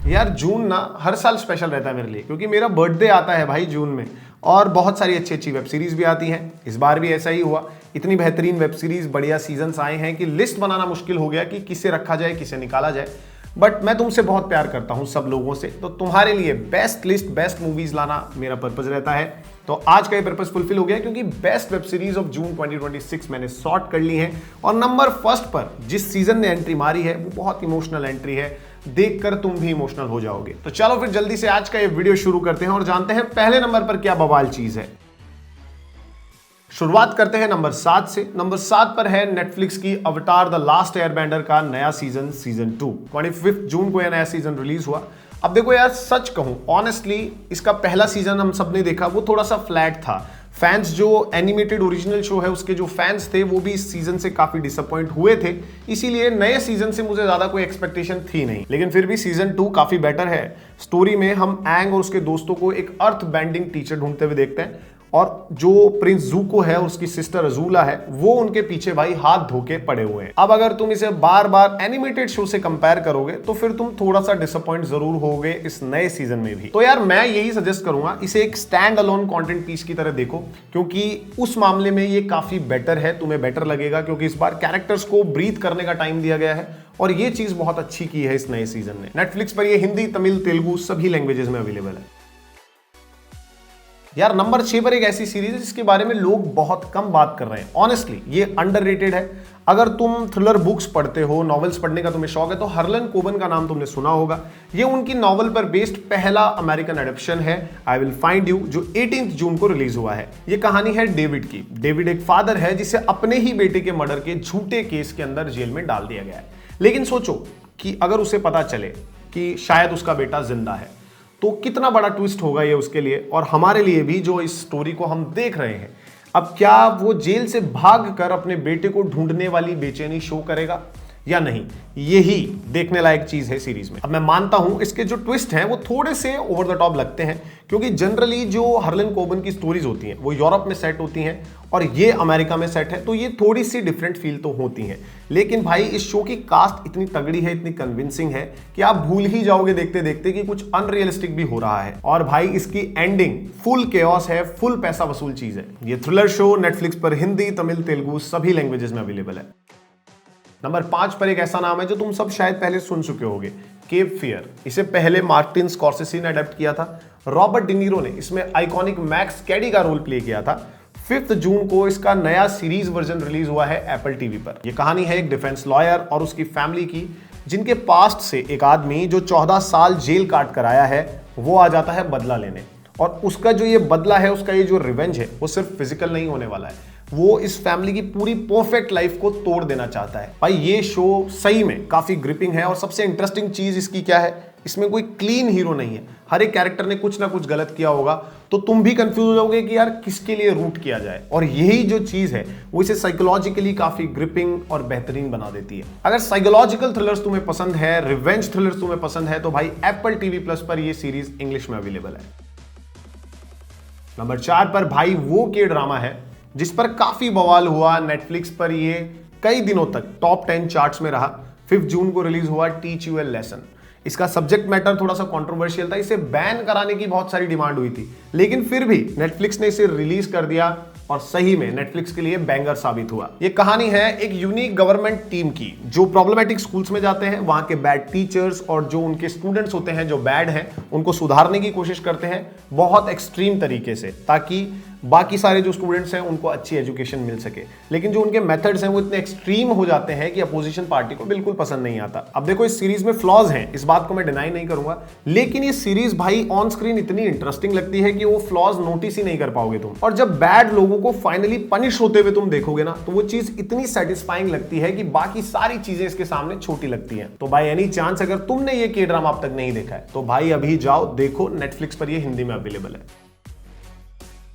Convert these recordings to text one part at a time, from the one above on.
यार जून ना हर साल स्पेशल रहता है मेरे लिए, क्योंकि मेरा बर्थडे आता है भाई जून में, और बहुत सारी अच्छी अच्छी वेब सीरीज भी आती हैं। इस बार भी ऐसा ही हुआ, इतनी बेहतरीन वेब सीरीज, बढ़िया सीजन्स आए हैं कि लिस्ट बनाना मुश्किल हो गया कि किसे रखा जाए किसे निकाला जाए। बट मैं तुमसे बहुत प्यार करता हूं, सब लोगों से, तो तुम्हारे लिए बेस्ट लिस्ट, बेस्ट मूवीज लाना मेरा पर्पज रहता है। तो आज का ये पर्पज फुलफिल हो गया, क्योंकि best web series of June 2026 मैंने सॉर्ट कर ली है। और नंबर फर्स्ट पर जिस सीजन ने एंट्री मारी है वो बहुत इमोशनल एंट्री है, देखकर तुम भी इमोशनल हो जाओगे। तो चलो फिर जल्दी से आज का ये वीडियो शुरू करते हैं और जानते हैं पहले नंबर पर क्या बवाल चीज है। शुरुआत करते हैं नंबर 7 से। नंबर 7 पर है नेटफ्लिक्स की अवतार द लास्ट एयरबेंडर का नया सीजन 2। 25 जून को यह नया सीजन रिलीज हुआ। अब देखो यार, सच कहूं ऑनेस्टली, इसका पहला सीजन हम सबने देखा, वो थोड़ा सा फ्लैट था। फैंस जो एनिमेटेड ओरिजिनल शो है उसके जो फैंस थे वो भी इस सीजन से काफी डिसअपॉइंट हुए थे, इसीलिए नए सीजन से मुझे ज्यादा कोई एक्सपेक्टेशन थी नहीं। लेकिन फिर भी सीजन 2 काफी बेटर है। स्टोरी में हम एंग और उसके दोस्तों को एक अर्थ बैंडिंग टीचर ढूंढते हुए देखते हैं, और जो प्रिंस ज़ूको है और उसकी सिस्टर अजूला है वो उनके पीछे भाई हाथ धोके पड़े हुए हैं। अब अगर तुम इसे बार बार एनिमेटेड शो से कंपेयर करोगे तो फिर तुम थोड़ा सा डिसअपॉइंट जरूर होगे इस नए सीजन में भी। तो यार मैं यही सजेस्ट करूंगा, इसे एक स्टैंड अलोन कंटेंट पीस की तरह देखो, क्योंकि उस मामले में ये काफी बेटर है, तुम्हें बेटर लगेगा, क्योंकि इस बार कैरेक्टर्स को ब्रीथ करने का टाइम दिया गया है और ये चीज बहुत अच्छी की है इस नए सीजन ने। नेटफ्लिक्स पर ये हिंदी, तमिल, तेलुगु सभी लैंग्वेजेस में अवेलेबल है। यार नंबर 6 पर एक ऐसी सीरीज है जिसके बारे में लोग बहुत कम बात कर रहे हैं। ऑनेस्टली ये अंडररेटेड है। अगर तुम थ्रिलर बुक्स पढ़ते हो, नॉवेल्स पढ़ने का तुम्हें शौक है, तो हर्लन कोबन का नाम तुमने सुना होगा। ये उनकी नॉवल पर बेस्ड पहला अमेरिकन एडप्शन है, आई विल फाइंड यू, जो 18 जून को रिलीज हुआ है। ये कहानी है डेविड की। डेविड एक फादर है जिसे अपने ही बेटे के मर्डर के झूठे केस के अंदर जेल में डाल दिया गया है। लेकिन सोचो कि अगर उसे पता चले कि शायद उसका बेटा जिंदा है, तो कितना बड़ा ट्विस्ट होगा ये उसके लिए और हमारे लिए भी, जो इस स्टोरी को हम देख रहे हैं। अब क्या वो जेल से भागकर अपने बेटे को ढूंढने वाली बेचैनी शो करेगा या नहीं, यही देखने लायक चीज है सीरीज में। अब मैं मानता हूं इसके जो ट्विस्ट हैं वो थोड़े से ओवर द टॉप लगते हैं, क्योंकि जनरली जो हर्लन कोबन की स्टोरीज होती हैं वो यूरोप में सेट होती हैं और ये अमेरिका में सेट है, तो ये थोड़ी सी डिफरेंट फील तो होती हैं। लेकिन भाई इस शो की कास्ट इतनी तगड़ी है, इतनी कन्विंसिंग है कि आप भूल ही जाओगे देखते देखते कि कुछ अनरियलिस्टिक भी हो रहा है। और भाई इसकी एंडिंग फुल केओस है, फुल पैसा वसूल चीज है। ये थ्रिलर शो नेटफ्लिक्स पर हिंदी, तमिल, तेलुगु सभी लैंग्वेजेस में अवेलेबल है। नंबर 5 पर एक ऐसा नाम है जो तुम सब शायद पहले सुन चुके होगे, केप फियर। इसे पहले मार्टिन स्कॉर्सेसी ने अडेप्ट किया था। रॉबर्ट डिनीरो ने इसमें आइकॉनिक मैक्स कैडी का रोल प्ले किया था। 5 जून को इसका नया सीरीज वर्जन रिलीज हुआ है एप्पल टीवी पर। यह कहानी है एक डिफेंस लॉयर और उसकी फैमिली की, जिनके पास्ट से एक आदमी जो 14 साल जेल काट कर आया है वो आ जाता है बदला लेने। और उसका जो ये बदला है, उसका ये जो रिवेंज है, वो सिर्फ फिजिकल नहीं होने वाला है, वो इस फैमिली की पूरी परफेक्ट लाइफ को तोड़ देना चाहता है। भाई ये शो सही में काफी ग्रिपिंग है और सबसे इंटरेस्टिंग चीज इसकी क्या है, इसमें कोई क्लीन हीरो नहीं है। हर एक कैरेक्टर ने कुछ ना कुछ गलत किया होगा, तो तुम भी कंफ्यूज हो जाओगे कि यार किसके लिए रूट किया जाए। और यही जो चीज है वो इसे साइकोलॉजिकली काफी ग्रिपिंग और बेहतरीन बना देती है। अगर साइकोलॉजिकल थ्रिलर्स तुम्हें पसंद है, रिवेंज थ्रिलर्स तुम्हें पसंद है, तो भाई एप्पल टीवी प्लस पर यह सीरीज इंग्लिश में अवेलेबल है। नंबर 4 पर भाई वो के ड्रामा है जिस पर काफी बवाल हुआ। नेटफ्लिक्स पर ये कई दिनों तक टॉप 10 चार्ट्स में रहा। 5 जून को रिलीज हुआ टीच यू ए लेसन। इसका सब्जेक्ट मैटर थोड़ा सा कंट्रोवर्शियल था, इसे बैन कराने की बहुत सारी डिमांड हुई थी, लेकिन फिर भी नेटफ्लिक्स ने इसे रिलीज कर दिया और सही में नेटफ्लिक्स के लिए बैंगर साबित हुआ। ये कहानी है एक यूनिक गवर्नमेंट टीम की, जो प्रॉब्लमेटिक स्कूल्स में जाते हैं, वहां के बैड टीचर्स और जो उनके स्टूडेंट्स होते हैं जो बैड हैं, उनको सुधारने की कोशिश करते हैं बहुत एक्सट्रीम तरीके से, ताकि बाकी सारे जो स्टूडेंट्स हैं उनको अच्छी एजुकेशन मिल सके। लेकिन जो उनके मेथड्स हैं वो इतने एक्सट्रीम हो जाते हैं कि अपोजिशन पार्टी को बिल्कुल पसंद नहीं आता। अब देखो इस सीरीज में फ्लॉज हैं, इस बात को मैं डिनाई नहीं करूंगा, लेकिन ये सीरीज भाई ऑन स्क्रीन इतनी इंटरेस्टिंग लगती है कि वो फ्लॉज नोटिस ही नहीं कर पाओगे तुम। और जब बैड लोगों को फाइनली पनिश होते हुए तुम देखोगे ना, तो वो चीज इतनी सेटिस्फाइंग लगती है कि बाकी सारी चीजें इसके सामने छोटी लगती हैं। तो भाई एनी चांस अगर तुमने ये के ड्रामा अब तक नहीं देखा है तो भाई अभी जाओ देखो, नेटफ्लिक्स पर ये हिंदी में अवेलेबल है।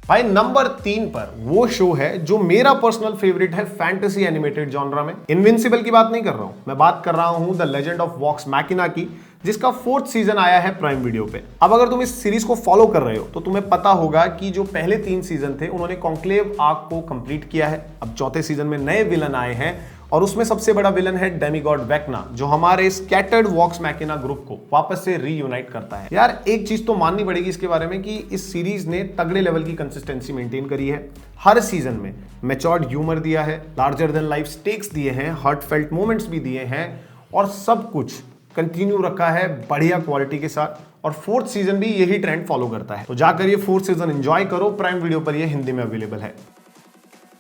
भाई नंबर 3 पर वो शो है जो मेरा पर्सनल फेवरेट है फैंटेसी एनिमेटेड जॉनरा में। इनविंसिबल की बात नहीं कर रहा हूं, मैं बात कर रहा हूं द लेजेंड ऑफ वॉक्स मैकिना की, जिसका 4th सीजन आया है प्राइम वीडियो पे। अब अगर तुम इस सीरीज को फॉलो कर रहे हो तो तुम्हें पता होगा कि जो पहले 3 सीजन थे उन्होंने कॉन्क्लेव आर्क को कंप्लीट किया है। अब 4थे सीजन में नए विलन आए हैं और उसमें सबसे बड़ा विलन है डेमिगॉड वेक्ना, जो हमारे स्कैटर्ड वॉक्स मैकिना ग्रुप को वापस से रीयूनाइट करता है। यार एक चीज तो माननी पड़ेगी इसके बारे में कि इस सीरीज ने तगड़े लेवल की कंसिस्टेंसी मेंटेन करी है। हर सीजन में मैच्योर्ड ह्यूमर दिया है, लार्जर देन लाइफ स्टेक्स दिए हैं, हार्टफेल्ट मोमेंट्स भी दिए हैं और सब कुछ कंटिन्यू रखा है बढ़िया क्वालिटी के साथ। और फोर्थ सीजन भी यही ट्रेंड फॉलो करता है। तो जाकर ये फोर्थ सीजन एंजॉय करो, प्राइम वीडियो पर ये हिंदी में अवेलेबल है।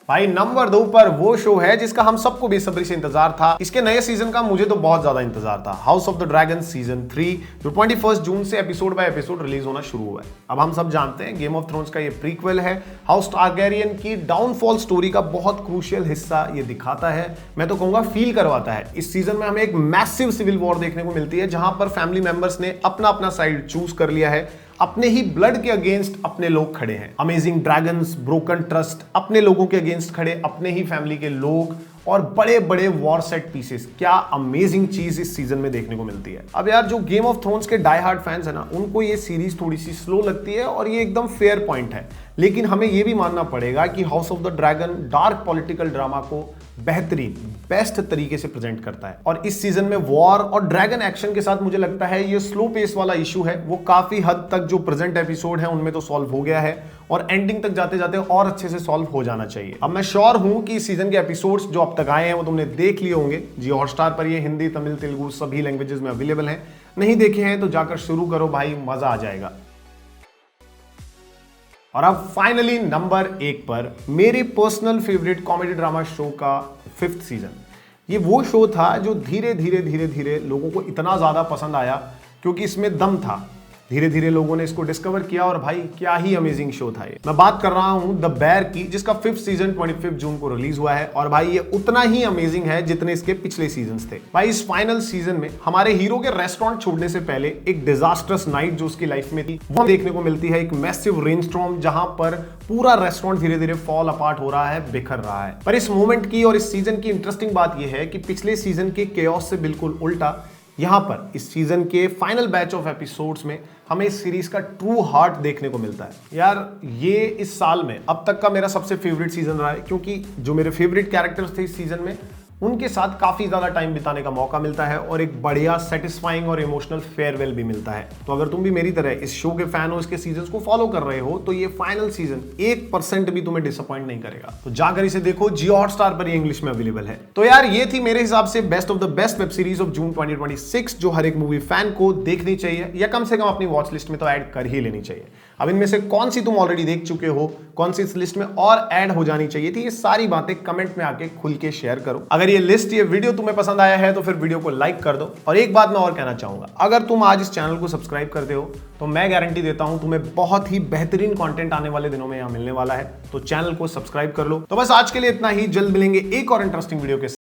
भाई नंबर 2 पर वो शो है जिसका हम सबको बेसब्री से इंतजार था। इसके नए सीजन का मुझे तो बहुत ज्यादा इंतजार था। House of the dragon season 3 जो 21 जून से एपिसोड बाय एपिसोड रिलीज होना शुरू हुआ है। अब हम सब जानते हैं गेम ऑफ थ्रोन्स का ये प्रीक्वल है। हाउस टारगैरियन की डाउनफॉल स्टोरी का बहुत क्रूशियल हिस्सा ये दिखाता है, मैं तो कहूंगा फील करवाता है। इस सीजन में हमें एक मैसिव सिविल वॉर देखने को मिलती है जहां पर फैमिली मेंबर्स ने अपना अपना साइड चूज कर लिया है। अपने ही ब्लड के अगेंस्ट अपने लोग खड़े हैं। अमेजिंग ड्रैगन्स, ब्रोकन ट्रस्ट, अपने लोगों के अगेंस्ट खड़े अपने ही फैमिली के लोग और बड़े बड़े वॉर सेट पीसेस। क्या अमेजिंग चीज इस सीजन में देखने को मिलती है। अब यार जो गेम ऑफ थ्रोन्स के डाई हार्ड फैंस है ना, उनको ये सीरीज थोड़ी सी स्लो लगती है और ये एकदम फेयर पॉइंट है। लेकिन हमें ये भी मानना पड़ेगा कि house of the dragon dark political drama को बेहतरीन बेस्ट तरीके से प्रेजेंट करता है। और इस सीजन में वॉर और ड्रैगन एक्शन के साथ मुझे लगता है ये स्लो पेस वाला इशू है वो काफी हद तक जो प्रेजेंट एपिसोड है उनमें तो सॉल्व हो गया है और एंडिंग तक जाते जाते और अच्छे से सॉल्व हो जाना चाहिए। अब मैं श्योर हूं कि इस सीजन के एपिसोड्स जो अब तक आए हैं वो तुमने देख लिए होंगे। जियो हॉटस्टार पर ये हिंदी, तमिल, तेलुगु सभी लैंग्वेजेस में अवेलेबल है। नहीं देखे हैं तो जाकर शुरू करो भाई, मजा आ जाएगा। और अब फाइनली नंबर 1 पर मेरे personal favourite comedy drama show का 5th सीजन। ये वो शो था जो धीरे धीरे धीरे धीरे लोगों को इतना ज्यादा पसंद आया क्योंकि इसमें दम था। धीरे धीरे लोगों ने इसको डिस्कवर किया और भाई क्या ही अमेजिंग शो था ये। मैं बात कर रहा हूं द बेयर की, जिसका 5th सीजन 25 जून को रिलीज हुआ है। और भाई ये उतना ही अमेजिंग है जितने इसके पिछले सीजन्स थे। भाई इस फाइनल सीजन में हमारे हीरो के रेस्टोरेंट छोड़ने से पहले एक डिजास्टर्स नाइट जो उसकी लाइफ में थी वो देखने को मिलती है। एक मैसिव रेनस्टॉर्म जहां पर पूरा रेस्टोरेंट धीरे धीरे फॉल अपार्ट हो रहा है, बिखर रहा है। पर इस मोमेंट की और इस सीजन की इंटरेस्टिंग बात यह है कि पिछले सीजन के केओस से बिल्कुल उल्टा यहां पर इस सीजन के फाइनल बैच ऑफ एपिसोड्स में हमें इस सीरीज का ट्रू हार्ट देखने को मिलता है। यार ये इस साल में अब तक का मेरा सबसे फेवरेट सीजन रहा है क्योंकि जो मेरे फेवरेट कैरेक्टर्स थे इस सीजन में उनके साथ काफी ज्यादा टाइम बिताने का मौका मिलता है और एक बढ़िया सेटिस्फाइंग और इमोशनल फेयरवेल भी मिलता है। तो अगर तुम भी मेरी तरह इस शो के फैन हो, इसके सीजन्स को फॉलो कर रहे हो, तो ये फाइनल सीजन 1% भी तुम्हें डिसअपॉइंट नहीं करेगा। तो जाकर इसे देखो, जियो हॉटस्टार पर ये इंग्लिश में अवेलेबल है। तो यार ये थी मेरे हिसाब से best of the best web series of June 2026 जो हर एक मूवी फैन को देखनी चाहिए या कम से कम अपनी वॉच लिस्ट में तो ऐड कर ही लेनी चाहिए। अब इनमें से कौन सी तुम ऑलरेडी देख चुके हो, कौन सी इस लिस्ट में और ऐड हो जानी चाहिए थी, ये सारी बातें कमेंट में आके खुल के शेयर करो। अगर ये लिस्ट, ये वीडियो तुम्हें पसंद आया है तो फिर वीडियो को लाइक कर दो। और एक बात मैं और कहना चाहूंगा, अगर तुम आज इस चैनल को सब्सक्राइब करते हो तो मैं गारंटी देता हूं तुम्हें बहुत ही बेहतरीन कंटेंट आने वाले दिनों में यहां मिलने वाला है। तो चैनल को सब्सक्राइब कर लो। तो बस आज के लिए इतना ही, जल्द मिलेंगे एक और इंटरेस्टिंग वीडियो के साथ।